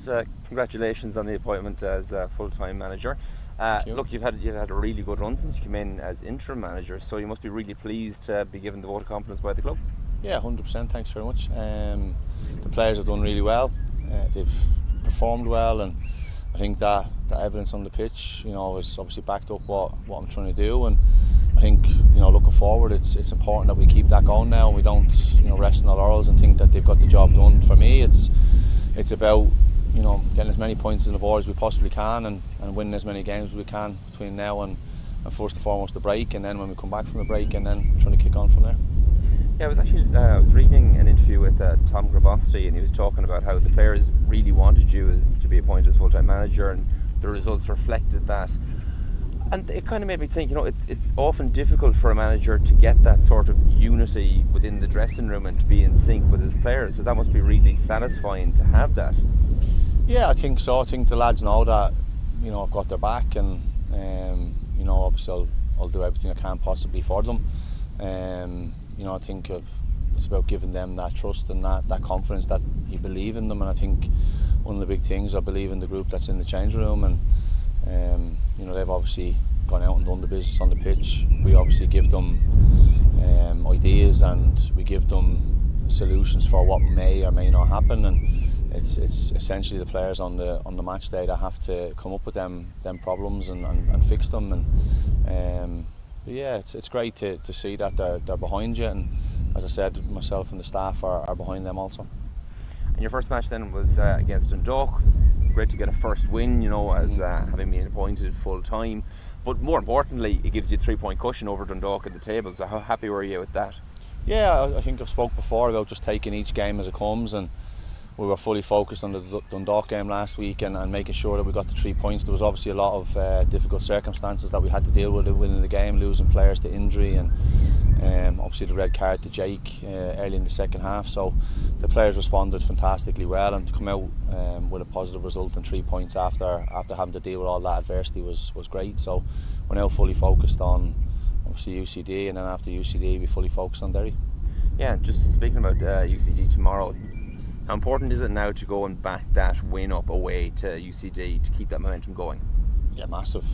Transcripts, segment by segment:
First, congratulations on the appointment as full-time manager. Look, you've had a really good run since you came in as interim manager, so you must be really pleased to be given the vote of confidence by the club. Yeah, 100%. Thanks very much. The players have done really well. They've performed well, and I think that the evidence on the pitch, has obviously backed up what I'm trying to do. And I think, looking forward, it's important that we keep that going now, and we don't, rest on our laurels and think that they've got the job done. For me, it's about getting as many points on the board as we possibly can, and winning as many games as we can between now and first and foremost the break, and then when we come back from the break, and then trying to kick on from there. Yeah, I was reading an interview with Tom Gravosti, and he was talking about how the players really wanted you to be appointed as full-time manager, and the results reflected that. And it kind of made me think, it's often difficult for a manager to get that sort of unity within the dressing room and to be in sync with his players. So that must be really satisfying to have that. Yeah, I think so. I think the lads know that, I've got their back, and obviously I'll do everything I can possibly for them. I think it's about giving them that trust and that confidence that you believe in them. And I think one of the big things, I believe in the group that's in the change room, and they've obviously gone out and done the business on the pitch. We obviously give them ideas, and we give them solutions for what may or may not happen, and it's essentially the players on the match day that have to come up with them problems and fix them. And yeah, it's great to see that they're behind you, and as I said, myself and the staff are behind them also. And your first match then was against Dundalk. Great to get a first win, as having been appointed full time. But more importantly, it gives you a 3-point cushion over Dundalk at the table. So how happy were you with that? Yeah, I think I've spoke before about just taking each game as it comes, and we were fully focused on the Dundalk game last week and making sure that we got the 3 points. There was obviously a lot of difficult circumstances that we had to deal with within the game, losing players to injury, and obviously the red card to Jake early in the second half. So the players responded fantastically well, and to come out with a positive result and 3 points after having to deal with all that adversity was great. So we're now fully focused on obviously UCD, and then after UCD we fully focused on Derry. Yeah, just speaking about UCD tomorrow, how important is it now to go and back that win up away to UCD to keep that momentum going? Yeah, massive.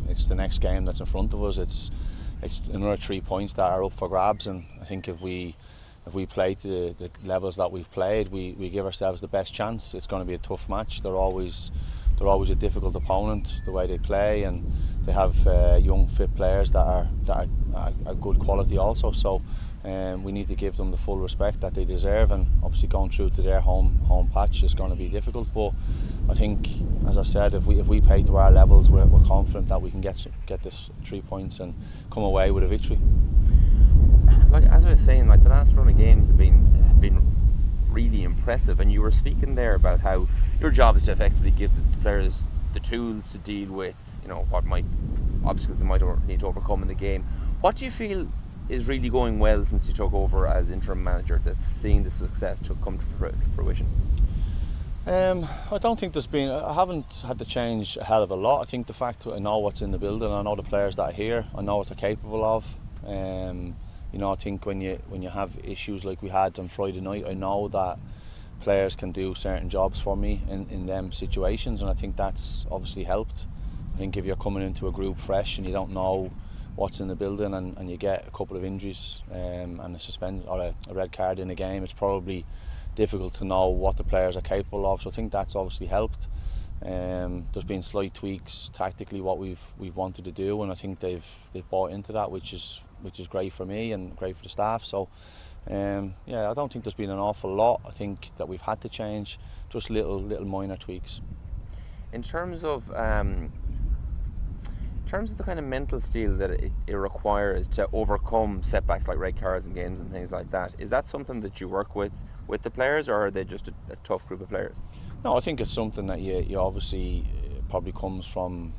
It's the next game that's in front of us. It's another 3 points that are up for grabs, and I think if we play to the levels that we've played, we give ourselves the best chance. It's going to be a tough match. They're always a difficult opponent, the way they play, and they have young fit players that are good quality also. So we need to give them the full respect that they deserve, and obviously going through to their home patch is going to be difficult. But I think, as I said, if we play to our levels, we're confident that we can get this 3 points and come away with a victory. Like as I was saying, the last run of games have been really impressive, and you were speaking there about how your job is to effectively give the players the tools to deal with what obstacles they might need to overcome in the game. What do you feel is really going well since you took over as interim manager that's seeing the success to come to fruition? I don't think I haven't had to change a hell of a lot. I think the fact that I know what's in the building, I know the players that are here, I know what they're capable of. I think when you have issues like we had on Friday night, I know that players can do certain jobs for me in them situations, and I think that's obviously helped. I think if you're coming into a group fresh and you don't know what's in the building, and you get a couple of injuries and a suspend or a red card in a game, it's probably difficult to know what the players are capable of. So I think that's obviously helped. There's been slight tweaks tactically what we've wanted to do, and I think they've bought into that, which is great for me and great for the staff. So I don't think there's been an awful lot. I think that we've had to change, just little minor tweaks. In terms of the kind of mental steel that it requires to overcome setbacks like red cards in games and things like that, is that something that you work with the players, or are they just a tough group of players? No, I think it's something that you obviously probably comes from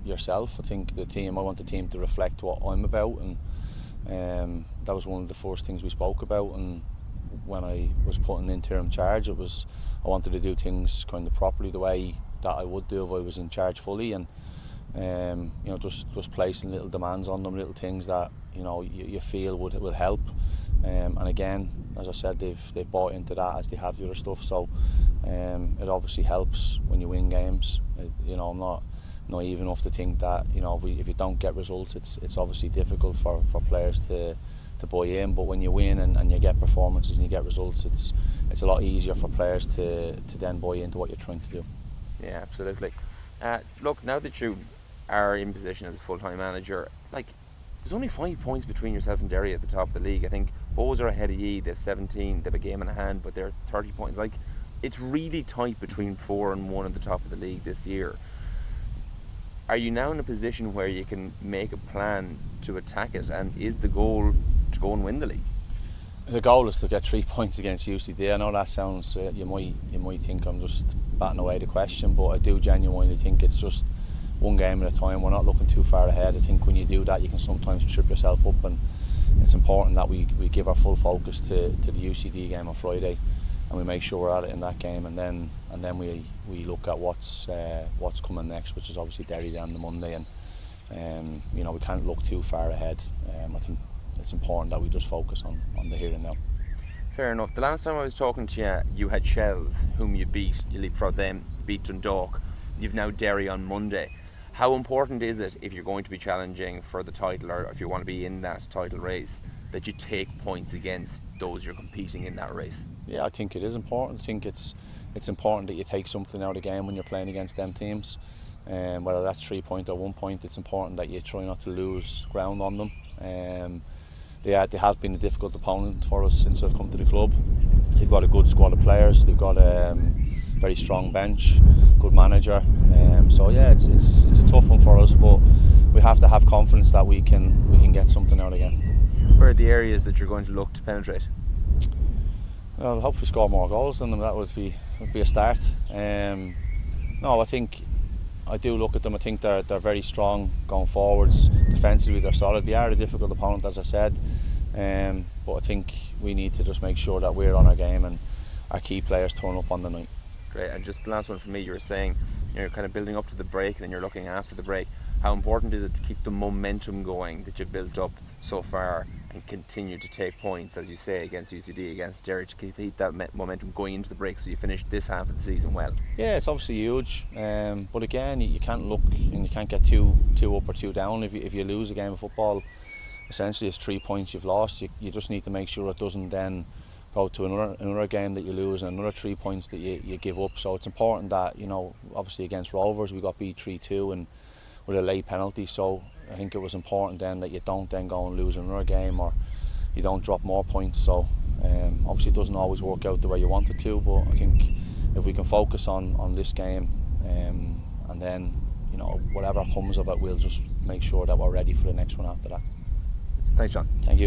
yourself. I think I want the team to reflect what I'm about, and that was one of the first things we spoke about. And when I was put in interim charge, I wanted to do things kind of properly, the way that I would do if I was in charge fully, and just placing little demands on them, little things that you feel will help. And again, as I said, they've bought into that as they have the other stuff. So It obviously helps when you win games. I'm not naive enough to think that if you don't get results, it's obviously difficult for players to buy in. But when you win and you get performances and you get results, it's a lot easier for players to then buy into what you're trying to do. Yeah, absolutely. Look, now that you are in position as a full-time manager, there's only 5 points between yourself and Derry at the top of the league. I think Bows are ahead of you. They've 17. They've a game in hand, but they're 30 points. It's really tight between 4 and 1 at the top of the league this year. Are you now in a position where you can make a plan to attack it? And is the goal to go and win the league? The goal is to get 3 points against UCD. I know that sounds, you might think I'm just batting away the question, but I do genuinely think it's just one game at a time. We're not looking too far ahead. I think when you do that, you can sometimes trip yourself up, and it's important that we give our full focus to the UCD game on Friday, and we make sure we're at it in that game, and then we look at what's coming next, which is obviously Derry on the Monday, and we can't look too far ahead. I think it's important that we just focus on the here and now. Fair enough. The last time I was talking to you, you had Shells, whom you beat. You leapfrogged them, beat Dundalk. You've now Derry on Monday. How important is it, if you're going to be challenging for the title, or if you want to be in that title race, that you take points against those you're competing in that race? Yeah, I think it is important. I think it's important that you take something out of the game when you're playing against them teams. Whether that's 3 points or 1 point, it's important that you try not to lose ground on them. They have been a difficult opponent for us since I've come to the club. They've got a good squad of players. They've got a very strong bench, good manager. So yeah, it's a tough one for us, but we have to have confidence that we can get something out again. Where are the areas that you're going to look to penetrate? Well, hopefully score more goals than them. That would be a start. No, I do look at them. I think they're very strong going forwards. Defensively, they're solid. They are a difficult opponent, as I said. But I think we need to just make sure that we're on our game and our key players turn up on the night. Great. And just the last one for me, you were saying you're kind of building up to the break and then you're looking after the break. How important is it to keep the momentum going that you've built up so far and continue to take points, as you say, against UCD, against Derry, to keep that momentum going into the break so you finish this half of the season well? Yeah, it's obviously huge, but again, you can't look and you can't get too up or too down. If you lose a game of football, essentially it's 3 points you've lost. You just need to make sure it doesn't then go to another game that you lose and another 3 points that you give up. So it's important that, obviously against Rovers we got beat 3-2 and with a late penalty, so I think it was important then that you don't then go and lose another game, or you don't drop more points. So obviously it doesn't always work out the way you want it to, but I think if we can focus on this game, and then whatever comes of it, we'll just make sure that we're ready for the next one after that. Thanks, John. Thank you.